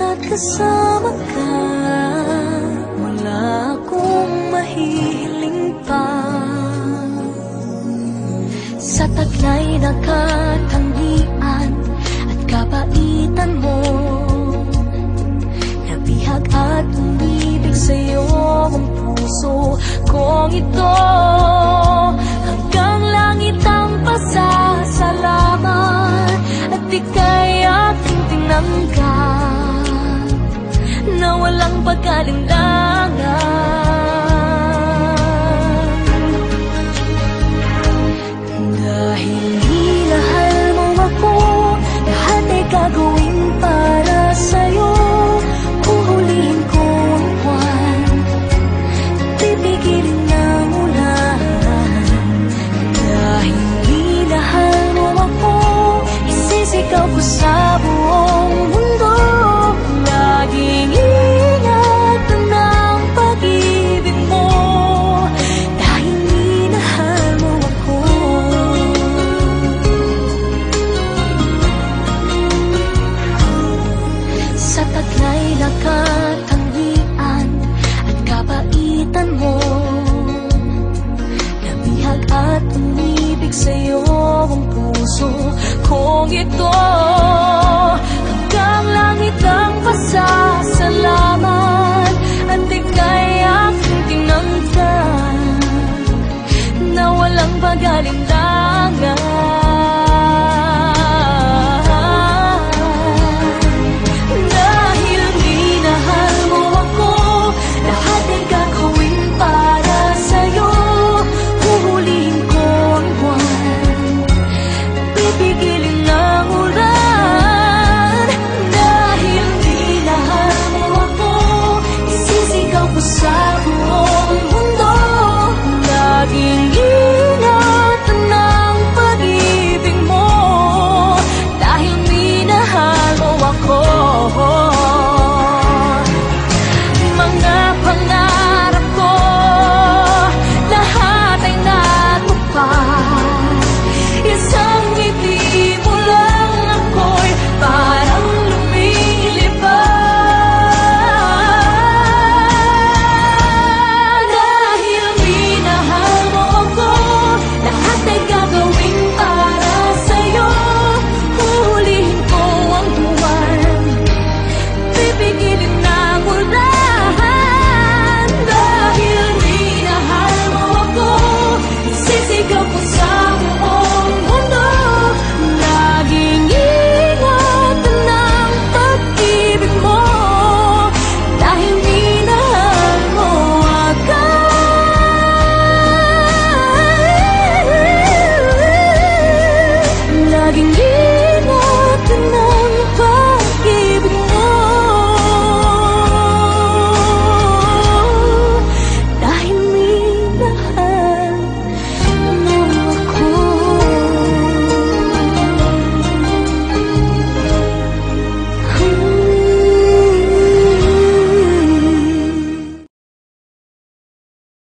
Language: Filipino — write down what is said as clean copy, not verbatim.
Basta't kasama ka, wala akong mahihiling pa. Sa taglay na katangian at kabaitan mo, nabihag at umibig sa'yo ang puso kong ito. Hanggang langit ang pasasalamat at ika'y aking tinanggap na walang pagkalinlangan. Dahil minahal mo ako, lahat ay gagawin para sa'yo. Uhulihin ko ang buwan, pipigilin ng ulan. Dahil minahal mo ako, isisigaw ko sa buong mundo. Laging ingatan ng pag-ibig mo, dahil minahal mo ako. Sa taglay na katangian at kabaitan mo, nabihag at umibig sa'yo ang puso kong ito.